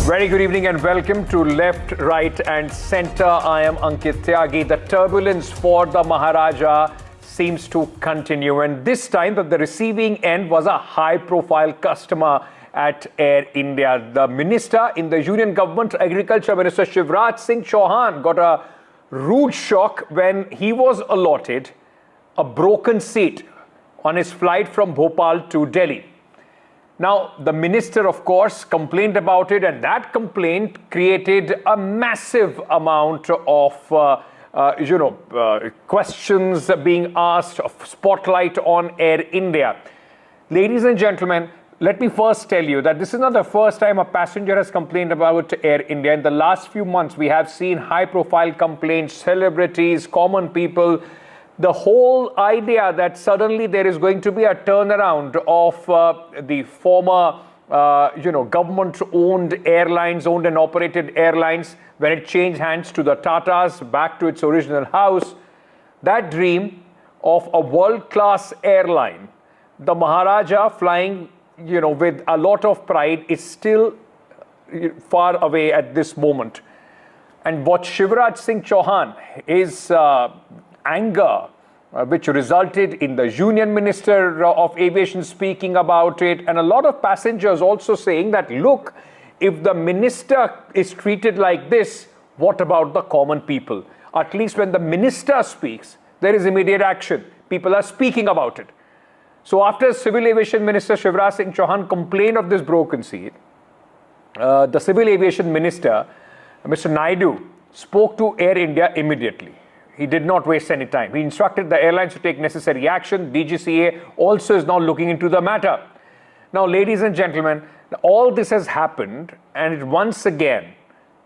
Very good evening and welcome to Left, Right and Centre. I am Ankit Tyagi. The turbulence for the Maharaja seems to continue, and this time the receiving end was a high-profile customer at Air India. The minister in the Union Government, Agriculture Minister Shivraj Singh Chauhan, got a rude shock when he was allotted a broken seat on his flight from Bhopal to Delhi. Now, the minister, of course, complained about it, and that complaint created a massive amount of, questions being asked, of spotlight on Air India. Ladies and gentlemen, let me first tell you that this is not the first time a passenger has complained about Air India. In the last few months, we have seen high-profile complaints, celebrities, common people. The whole idea that suddenly there is going to be a turnaround of the former, government-owned airlines, owned and operated airlines, when it changed hands to the Tatas, back to its original house. That dream of a world-class airline, the Maharaja flying, with a lot of pride, is still far away at this moment. And what Shivraj Singh Chauhan is anger, which resulted in the Union Minister of Aviation speaking about it, and a lot of passengers also saying that, look, if the minister is treated like this, what about the common people? At least when the minister speaks, there is immediate action. People are speaking about it. So after Civil Aviation Minister Shivraj Singh Chauhan complained of this broken seat, the Civil Aviation Minister, Mr. Naidu, spoke to Air India immediately. He did not waste any time. He instructed the airlines to take necessary action. DGCA also is now looking into the matter. Now, ladies and gentlemen, all this has happened, and it once again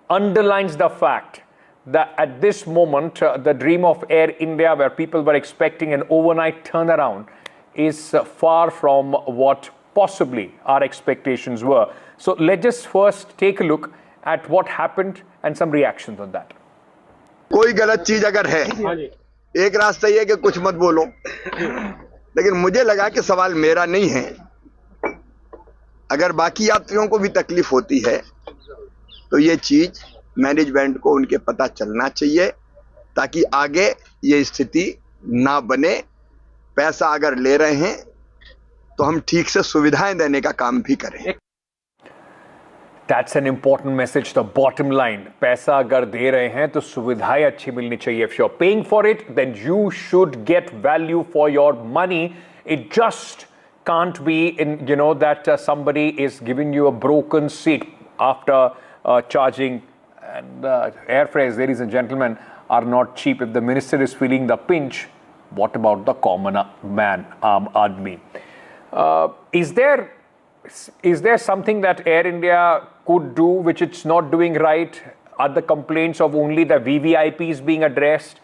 underlines the fact that at this moment, the dream of Air India, where people were expecting an overnight turnaround, is far from what possibly our expectations were. So let's just first take a look at what happened and some reactions on that. कोई गलत चीज अगर है, एक रास्ता ये कि कुछ मत बोलो, लेकिन मुझे लगा कि सवाल मेरा नहीं है। अगर बाकी यात्रियों को भी तकलीफ होती है तो ये चीज मैनेजमेंट को उनके पता चलना चाहिए, ताकि आगे ये स्थिति ना बने। पैसा अगर ले रहे हैं तो हम ठीक से सुविधाएं देने का काम भी करें। That's an important message. The bottom line, पैसा अगर दे रहे हैं तो सुविधाएं अच्छी मिलनी चाहिए. If you're paying for it, then you should get value for your money. It just can't be that somebody is giving you a broken seat after charging. And airfares, ladies and gentlemen, are not cheap. If the minister is feeling the pinch, what about the common man, Admi? Is there something that Air India could do which it's not doing right? Are the complaints of only the VVIPs being addressed?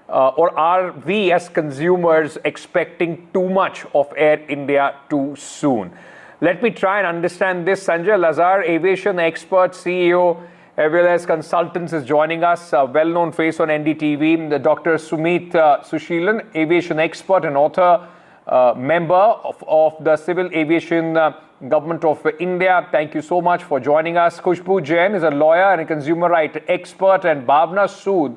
Or are we as consumers expecting too much of Air India too soon? Let me try and understand this. Sanjay Lazar, aviation expert, CEO, as well as consultants, is joining us. A well-known face on NDTV. The Dr. Sumeet Suseelan, aviation expert and author, member of the Civil Aviation Government of India. Thank you so much for joining us. Khushbu Jain is a lawyer and a consumer right expert, and Bhavna Sood,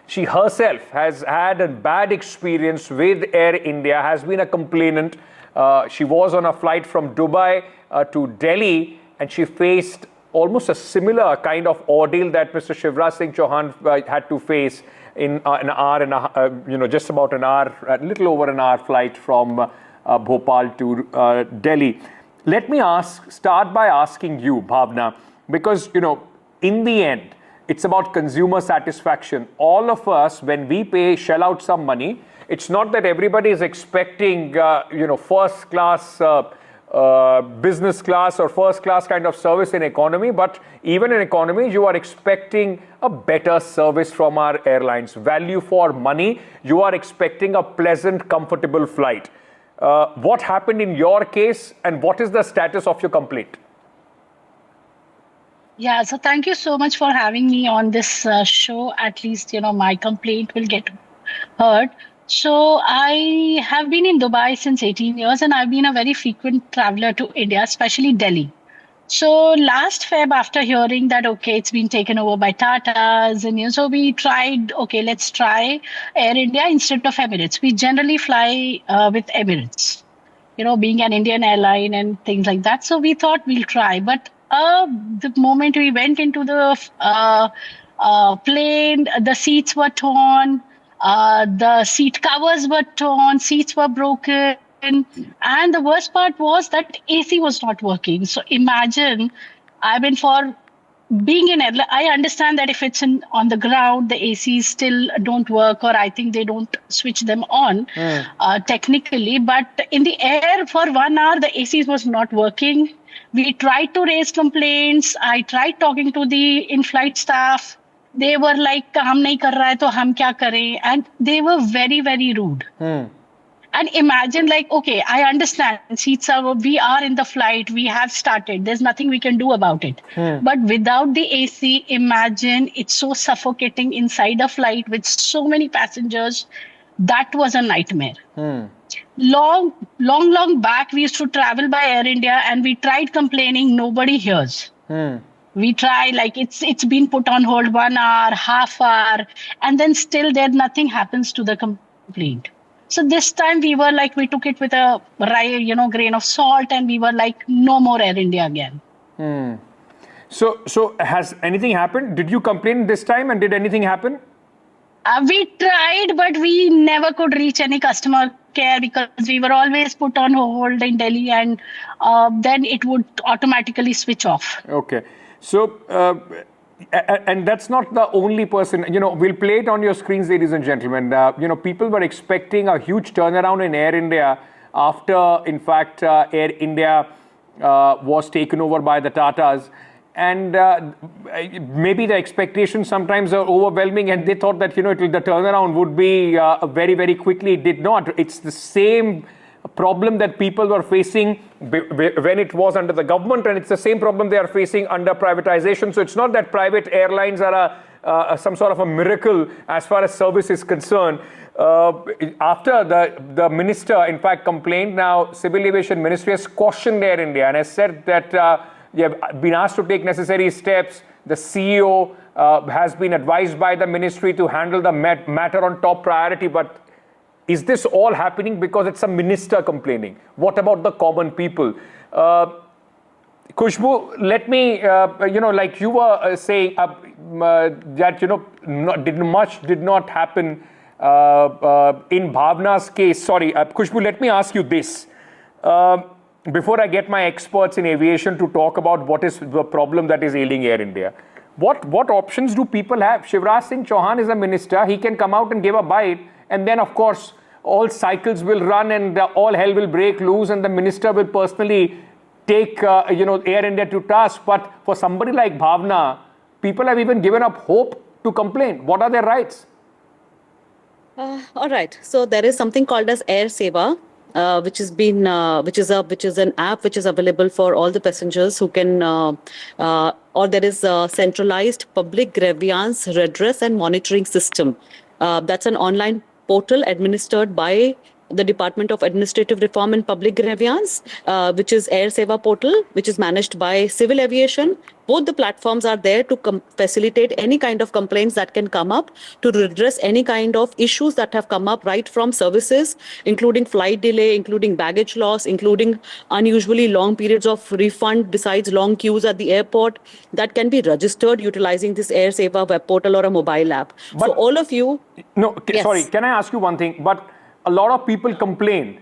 she herself has had a bad experience with Air India, has been a complainant. She was on a flight from Dubai to Delhi, and she faced almost a similar kind of ordeal that Mr. Shivraj Singh Chauhan had to face in an hour and just about an hour, a little over an hour flight from Bhopal to Delhi. Let me start by asking you, Bhavna, because, in the end, it's about consumer satisfaction. All of us, when we shell out some money, it's not that everybody is expecting, first class, business class or first class kind of service in economy, but even in economy, you are expecting a better service from our airlines. Value for money, you are expecting a pleasant, comfortable flight. What happened in your case, and what is the status of your complaint? Yeah, so thank you so much for having me on this show. At least, my complaint will get heard. So I have been in Dubai since 18 years, and I've been a very frequent traveler to India, especially Delhi. So last Feb, after hearing that, okay, it's been taken over by Tatas, and so we tried, okay, let's try Air India instead of Emirates. We generally fly with Emirates, being an Indian airline and things like that. So we thought we'll try. But the moment we went into the plane, the seats were torn, the seat covers were torn, seats were broken. And the worst part was that AC was not working. So imagine, I mean, for being in airline, I understand that if it's on the ground, the ACs still don't work, or I think they don't switch them on technically. But in the air for 1 hour, the ACs was not working. We tried to raise complaints. I tried talking to the in-flight staff. They were like, "Hum nahi kar raha hai, to hum kya kare?" And they were very, very rude. And imagine, like, okay, I understand we are in the flight, we have started, there's nothing we can do about it. But without the AC, imagine it's so suffocating inside a flight with so many passengers. That was a nightmare. Long back, we used to travel by Air India and we tried complaining, nobody hears. We try, like, it's been put on hold 1 hour, half hour, and then still nothing happens to the complaint. So this time we were like, we took it with a grain of salt, and we were like, no more Air India again. So has anything happened? Did you complain this time, and did anything happen? We tried, but we never could reach any customer care because we were always put on hold in Delhi, and then it would automatically switch off. Okay. So, and that's not the only person. We'll play it on your screens, ladies and gentlemen. People were expecting a huge turnaround in Air India after, in fact, Air India was taken over by the Tatas. And maybe the expectations sometimes are overwhelming, and they thought that, the turnaround would be very, very quickly. It did not. It's the same problem that people were facing when it was under the government, and it's the same problem they are facing under privatization. So it's not that private airlines are some sort of a miracle as far as service is concerned. After the minister, in fact, complained, now Civil Aviation Ministry has cautioned Air India and has said that they have been asked to take necessary steps. The CEO has been advised by the ministry to handle the matter on top priority. But is this all happening because it's a minister complaining? What about the common people? Khushbu, let me, like you were saying, that, much did not happen in Bhavna's case. Sorry, Khushbu, let me ask you this. Before I get my experts in aviation to talk about what is the problem that is ailing Air India, what options do people have? Shivraj Singh Chauhan is a minister. He can come out and give a bite, and then, of course, all cycles will run and all hell will break loose, and the minister will personally take Air India to task. But for somebody like Bhavna, people have even given up hope to complain. What are their rights? All right. So there is something called as Air Seva, which is an app which is available for all the passengers who can, or there is a centralized public grievance redress and monitoring system. That's an online portal administered by the Department of Administrative Reform and Public Grievance, which is Air Seva portal, which is managed by Civil Aviation. Both the platforms are there to facilitate any kind of complaints that can come up, to redress any kind of issues that have come up, right from services, including flight delay, including baggage loss, including unusually long periods of refund, besides long queues at the airport, that can be registered utilizing this Air Seva web portal or a mobile app. But so all of you... No, yes. Sorry, can I ask you one thing? But a lot of people complain,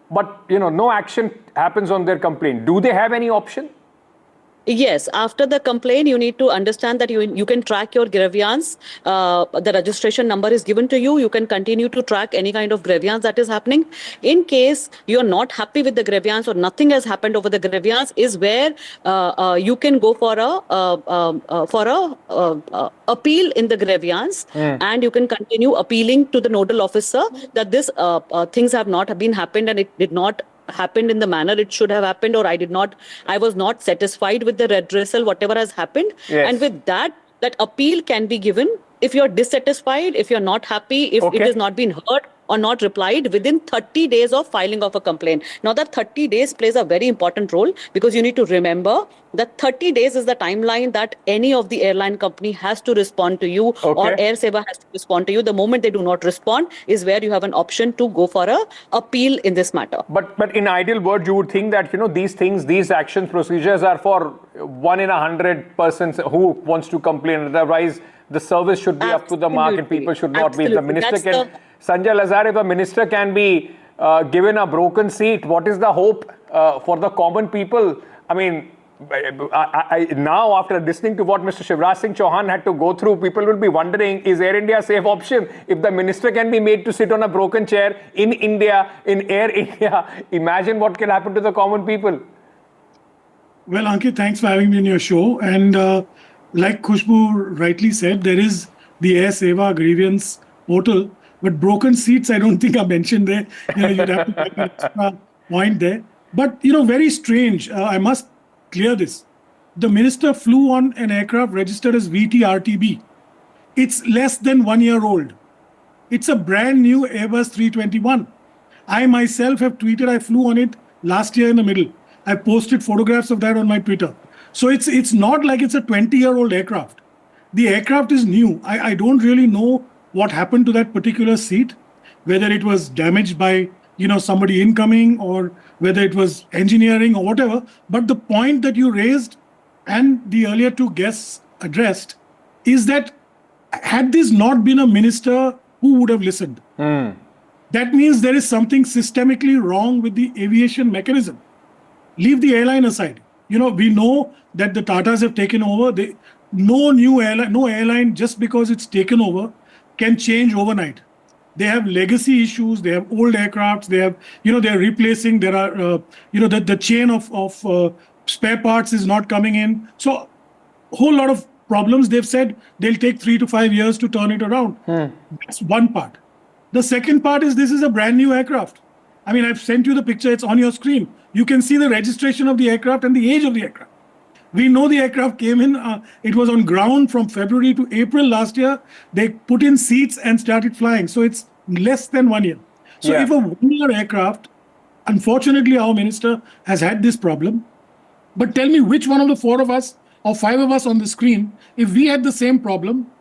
but no action happens on their complaint. Do they have any option? Yes, after the complaint, you need to understand that you can track your grievance. The registration number is given to you. You can continue to track any kind of grievance that is happening. In case you're not happy with the grievance or nothing has happened over the grievance, is where you can go for a appeal in the grievance, and you can continue appealing to the nodal officer that this things have not been happened and it did not happened in the manner it should have happened, or I was not satisfied with the redressal, whatever has happened. Yes. And with that appeal can be given. If you're dissatisfied, if you're not happy, if it has not been heard, or not replied within 30 days of filing of a complaint. Now that 30 days plays a very important role, because you need to remember that 30 days is the timeline that any of the airline company has to respond to you, or Air Seva has to respond to you. The moment they do not respond is where you have an option to go for a appeal in this matter. But in ideal world, you would think that, these things, these actions, procedures are for 1 in 100 persons who wants to complain. Otherwise, the service should be up to the mark and people should not be. The minister Sanjay Lazar, if a minister can be given a broken seat, what is the hope for the common people? I mean, now after listening to what Mr. Shivraj Singh Chauhan had to go through, people will be wondering, is Air India a safe option? If the minister can be made to sit on a broken chair in India, in Air India, imagine what can happen to the common people. Well, Ankit, thanks for having me on your show. And like Khushbu rightly said, there is the Air Seva grievance portal, but broken seats I don't think are mentioned there. You'd have to make an extra point there. But, very strange. I must clear this. The minister flew on an aircraft registered as VTRTB. It's less than 1 year old. It's a brand new Airbus 321. I myself have tweeted I flew on it last year in the middle. I posted photographs of that on my Twitter. So it's not like it's a 20-year-old aircraft. The aircraft is new. I don't really know what happened to that particular seat, whether it was damaged by somebody incoming or whether it was engineering or whatever. But the point that you raised and the earlier two guests addressed is that had this not been a minister, who would have listened? That means there is something systemically wrong with the aviation mechanism. Leave the airline aside. We know that the Tatas have taken over. No airline, just because it's taken over, can change overnight. They have legacy issues. They have old aircrafts. They have, they're replacing. There are, the chain of spare parts is not coming in. So, a whole lot of problems. They've said they'll take 3 to 5 years to turn it around. That's one part. The second part is this is a brand new aircraft. I mean, I've sent you the picture. It's on your screen. You can see the registration of the aircraft and the age of the aircraft. We know the aircraft came in. It was on ground from February to April last year. They put in seats and started flying. So it's less than 1 year. So if a 1 year aircraft, unfortunately, our minister has had this problem. But tell me which one of the 4 of us or 5 of us on the screen, if we had the same problem,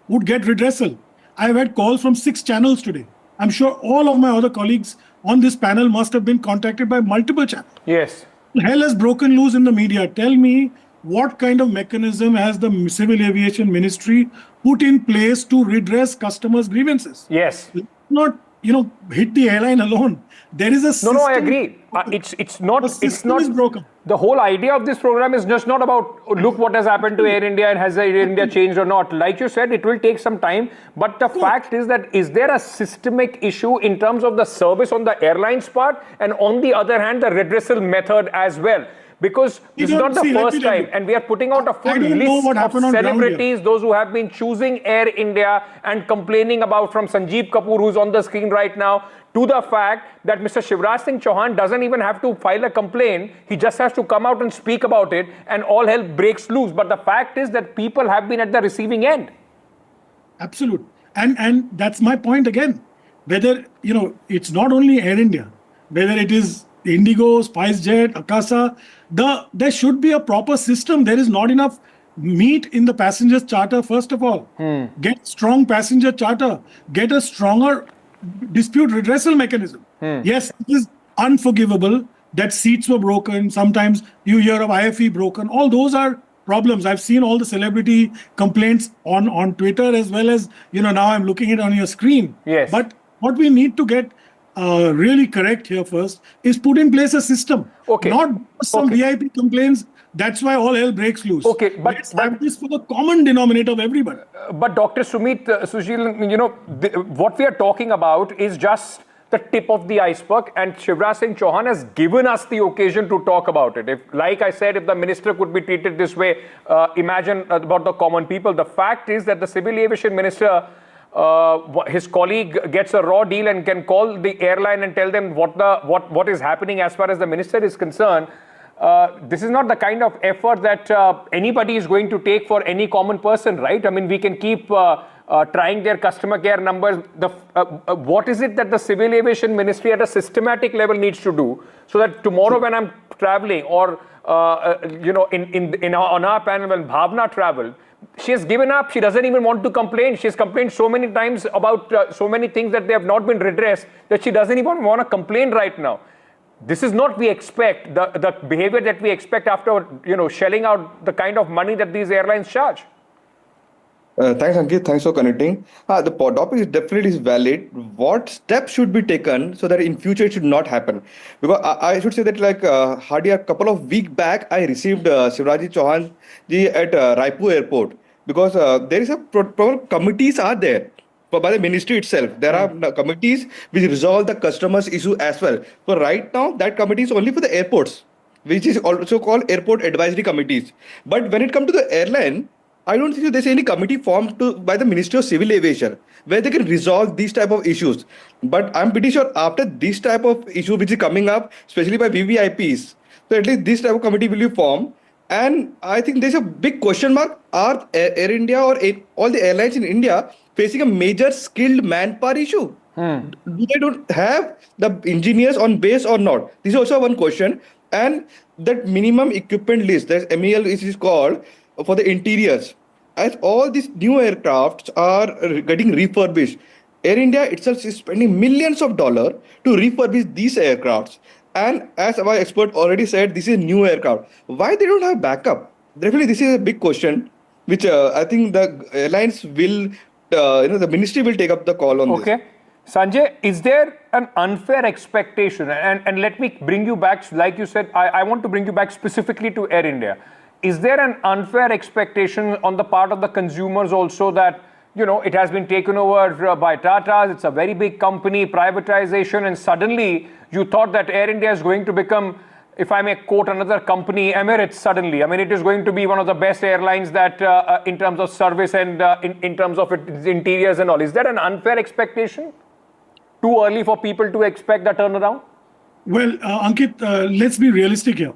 would get redressal. I've had calls from 6 channels today. I'm sure all of my other colleagues on this panel must have been contacted by multiple channels. Yes. Hell has broken loose in the media. Tell me, what kind of mechanism has the Civil Aviation Ministry put in place to redress customers' grievances? Yes. Not, hit the airline alone. There is a system. No, I agree. It's not. It's not. Is broken. The whole idea of this program is just not about look what has happened to Air India and has Air India changed or not. Like you said, it will take some time. But the fact is that is there a systemic issue in terms of the service on the airline's part, and on the other hand, the redressal method as well? Because this is not the first time, and we are putting out a full list of celebrities, those who have been choosing Air India and complaining about, from Sanjeev Kapoor, who's on the screen right now, to the fact that Mr. Shivraj Singh Chauhan doesn't even have to file a complaint. He just has to come out and speak about it, and all hell breaks loose. But the fact is that people have been at the receiving end. Absolute. And that's my point again. Whether, it's not only Air India, whether it is Indigo, SpiceJet, Akasa, there should be a proper system. There is not enough meat in the passengers charter, first of all. Get strong passenger charter. Get a stronger dispute redressal mechanism. Yes, it is unforgivable that seats were broken. Sometimes you hear of IFE broken. All those are problems. I've seen all the celebrity complaints on Twitter, as well as, now I'm looking at it on your screen. Yes. But what we need to get really correct here first is put in place a system. Not some VIP complaints. That's why all hell breaks loose. But let's have this for the common denominator of everybody. But Dr. Sumeet Suseelan, what we are talking about is just the tip of the iceberg, and Shivraj Singh Chauhan has given us the occasion to talk about it. If, like I said, if the minister could be treated this way, imagine about the common people. The fact is that the Civil Aviation Minister, his colleague gets a raw deal and can call the airline and tell them what is happening as far as the minister is concerned. This is not the kind of effort that anybody is going to take for any common person, right? I mean, we can keep trying their customer care numbers. What is it that the Civil Aviation Ministry at a systematic level needs to do so that tomorrow when I'm traveling or on our panel when Bhavna traveled, she has given up. She doesn't even want to complain. She's complained so many times about so many things that they have not been redressed that she doesn't even want to complain right now. This is not we expect, the behavior that we expect after, shelling out the kind of money that these airlines charge. Thanks, Ankit. Thanks for connecting. The topic is definitely valid. What steps should be taken so that in future it should not happen? Because I should say that hardly a couple of weeks back, I received Shivraj Chauhan ji at Raipur airport because there is a proper committees are there. By the ministry itself, there are committees which resolve the customers issue as well. So right now, that committee is only for the airports, which is also called airport advisory committees. But when it comes to the airline, I don't think there's any committee formed by the Ministry of Civil Aviation where they can resolve these type of issues. But I'm pretty sure after this type of issue which is coming up, especially by VVIPs, so at least this type of committee will be formed. And I think there's a big question mark. Are Air India or all the airlines in India facing a major skilled manpower issue? Do they don't have the engineers on base or not? This is also one question. And that minimum equipment list, that MEL is called, for the interiors, as all these new aircrafts are getting refurbished, Air India itself is spending millions of dollars to refurbish these aircrafts. And as our expert already said, this is a new aircraft. Why they don't have backup? Definitely, this is a big question, which I think the airlines will, the ministry will take up the call on this. Okay. Sanjay, is there an unfair expectation? And let me bring you back, like you said, I want to bring you back specifically to Air India. Is there an unfair expectation on the part of the consumers also that, it has been taken over by Tata, it's a very big company, privatization, and suddenly you thought that Air India is going to become, if I may quote another company, Emirates suddenly. I mean, it is going to be one of the best airlines that in terms of service and in terms of its interiors and all. Is that an unfair expectation? Too early for people to expect that turnaround? Well, Ankit, let's be realistic here.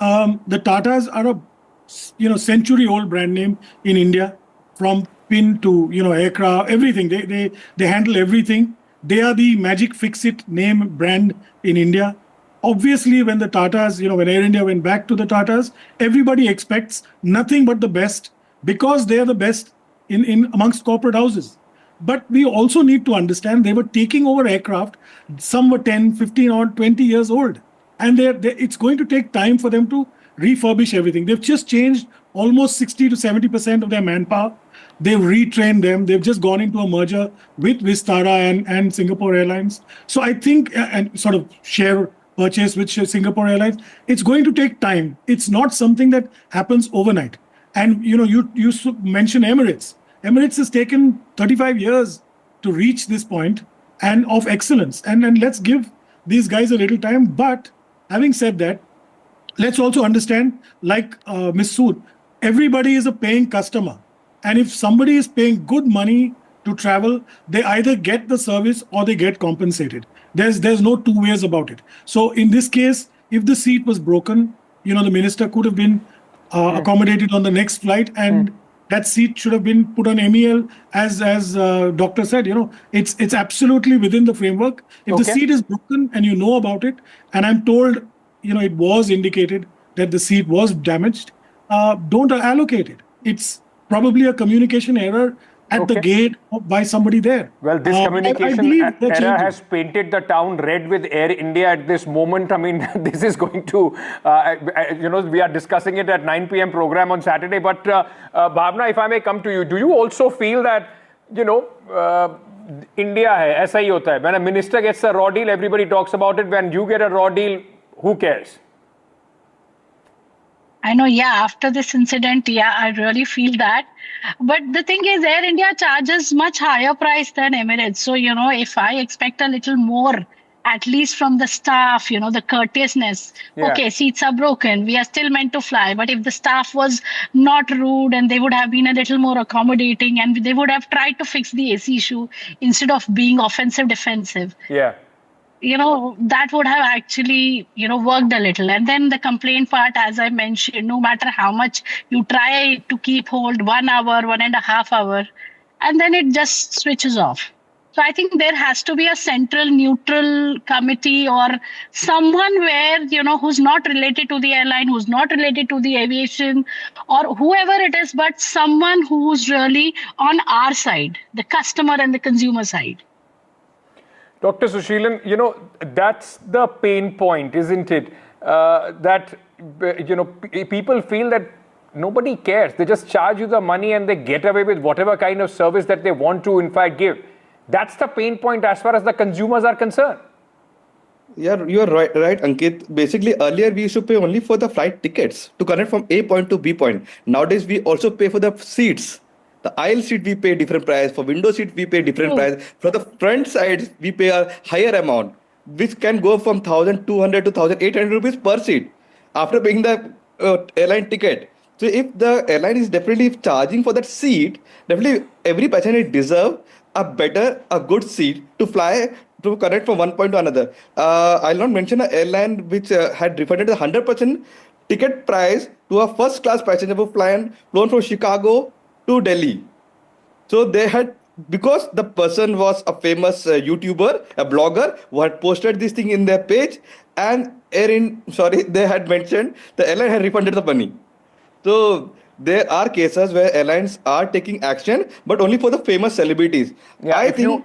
The Tatas are a century-old brand name in India, from pin to aircraft, everything. They handle everything. They are the magic fix-it name brand in India. Obviously, when the Tatas, when Air India went back to the Tatas, everybody expects nothing but the best because they are the best in amongst corporate houses. But we also need to understand they were taking over aircraft. Some were 10, 15 or 20 years old. And it's going to take time for them to refurbish everything. They've just changed almost 60 to 70% of their manpower. They've retrained them. They've just gone into a merger with Vistara and Singapore Airlines. So I think, and sort of share purchase with Singapore Airlines, it's going to take time. It's not something that happens overnight. And you mentioned Emirates. Emirates has taken 35 years to reach this point and of excellence. And let's give these guys a little time. But having said that, let's also understand, like Ms. Sood, everybody is a paying customer. And if somebody is paying good money to travel, they either get the service or they get compensated. There's no two ways about it. So in this case, if the seat was broken, the minister could have been accommodated on the next flight, and that seat should have been put on MEL, as doctor said. It's absolutely within the framework. If the seat is broken and you know about it, and I'm told, it was indicated that the seat was damaged, don't allocate it. It's probably a communication error at the gate by somebody there. Well, this communication error has painted the town red with Air India at this moment. I mean, this is going to, we are discussing it at 9 p.m. program on Saturday. But Bhavna, if I may come to you, do you also feel that, India hai, aisa hi hota hai. When a minister gets a raw deal, everybody talks about it. When you get a raw deal, who cares? I know, after this incident, I really feel that. But the thing is, Air India charges much higher price than Emirates. So, if I expect a little more, at least from the staff, the courteousness. Okay, seats are broken. We are still meant to fly. But if the staff was not rude and they would have been a little more accommodating and they would have tried to fix the AC issue instead of being offensive, defensive. Yeah. That would have actually, worked a little. And then the complaint part, as I mentioned, no matter how much you try to keep hold, 1 hour, 1.5 hours, and then it just switches off. So I think there has to be a central neutral committee or someone where, who's not related to the airline, who's not related to the aviation or whoever it is, but someone who's really on our side, the customer and the consumer side. Dr. Suseelan, that's the pain point, isn't it? That, people feel that nobody cares. They just charge you the money and they get away with whatever kind of service that they want to, in fact, give. That's the pain point as far as the consumers are concerned. Yeah, you are right, Ankit. Basically, earlier we used to pay only for the flight tickets to connect from A point to B point. Nowadays, we also pay for the seats. The aisle seat we pay different price. For window seat we pay different price. For the front side we pay a higher amount, which can go from 1,200 to 1,800 rupees per seat after paying the airline ticket. So if the airline is definitely charging for that seat, definitely every passenger deserve a good seat to fly to connect from one point to another. I'll not mention an airline which had refunded the 100% ticket price to a first class passenger who flown from Chicago to Delhi. So they had, because the person was a famous YouTuber, a blogger who had posted this thing in their page, and they had mentioned the airline had refunded the money. So there are cases where airlines are taking action, but only for the famous celebrities. Yeah, if you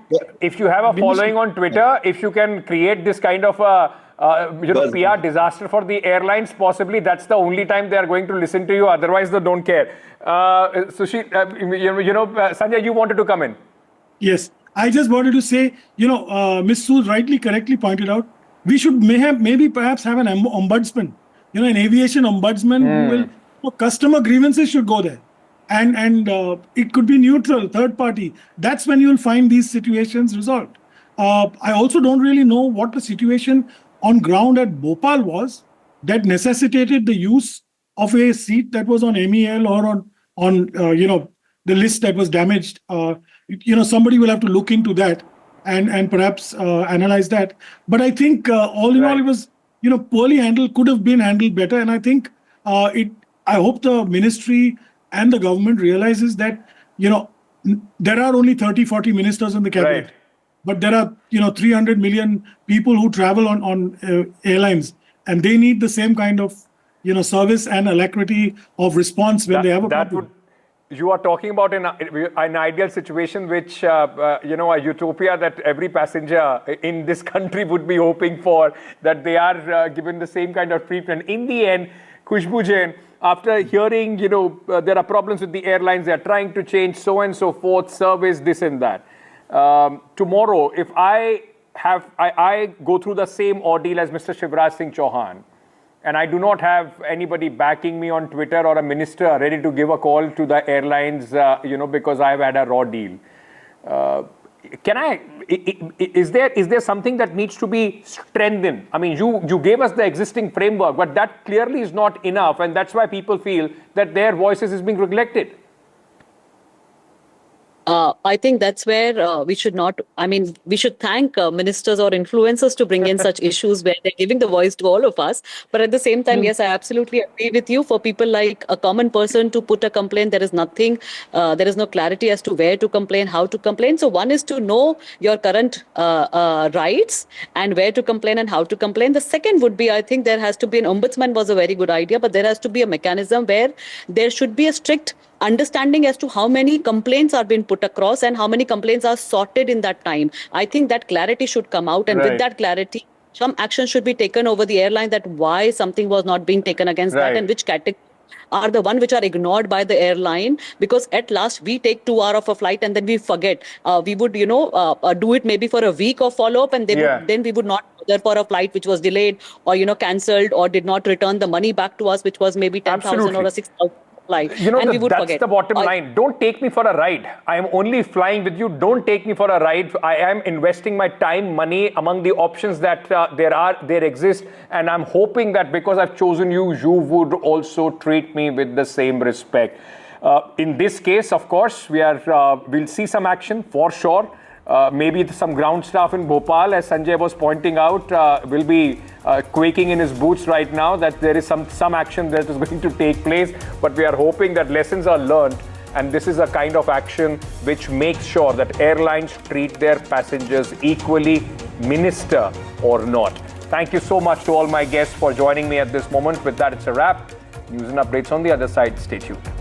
have a following on Twitter, if you can create this kind of a PR disaster for the airlines, possibly that's the only time they are going to listen to you. Otherwise, they don't care. Sanjay, you wanted to come in. Yes, I just wanted to say, Ms. Sue correctly pointed out, we should perhaps have an ombudsman, an aviation ombudsman who will. Customer grievances should go there, and it could be neutral, third party. That's when you'll find these situations resolved. I also don't really know what the situation on ground at Bhopal was that necessitated the use of a seat that was on MEL or on the list that was damaged. Somebody will have to look into that and perhaps analyze that. But I think all in all, it was poorly handled, could have been handled better, and I think I hope the ministry and the government realizes that, there are only 30, 40 ministers in the cabinet, but there are, 300 million people who travel on airlines, and they need the same kind of, service and alacrity of response when they have a problem. You are talking about an ideal situation, which, a utopia that every passenger in this country would be hoping for, that they are given the same kind of treatment. In the end, Khushbu Jain, after hearing, there are problems with the airlines, they are trying to change so and so forth, service, this and that. Tomorrow, if I go through the same ordeal as Mr. Shivraj Singh Chauhan, and I do not have anybody backing me on Twitter or a minister ready to give a call to the airlines, because I've had a raw deal. Is there something that needs to be strengthened? I mean, you gave us the existing framework, but that clearly is not enough, and that's why people feel that their voices is being neglected. I think that's where we should thank ministers or influencers to bring in such issues where they're giving the voice to all of us. But at the same time, yes, I absolutely agree with you. For people like a common person to put a complaint, there is no clarity as to where to complain, how to complain. So one is to know your current rights and where to complain and how to complain. The second would be, I think there has to be an ombudsman was a very good idea, but there has to be a mechanism where there should be a strict understanding as to how many complaints are being put across and how many complaints are sorted in that time. I think that clarity should come out, and with that clarity, some action should be taken over the airline that why something was not being taken against that, and which category are the one which are ignored by the airline, because at last we take 2 hours of a flight and then we forget. We would, do it maybe for a week of follow-up, and then we would not bother for a flight which was delayed or, cancelled or did not return the money back to us, which was maybe 10,000 or a 6,000. That's the bottom line. Don't take me for a ride. I am only flying with you. Don't take me for a ride. I am investing my time, money among the options that there exist. And I'm hoping that because I've chosen you, you would also treat me with the same respect. In this case, of course, we'll see some action for sure. Maybe some ground staff in Bhopal, as Sanjay was pointing out, will be quaking in his boots right now that there is some action that is going to take place. But we are hoping that lessons are learned and this is a kind of action which makes sure that airlines treat their passengers equally, minister or not. Thank you so much to all my guests for joining me at this moment. With that, it's a wrap. News and updates on the other side. Stay tuned.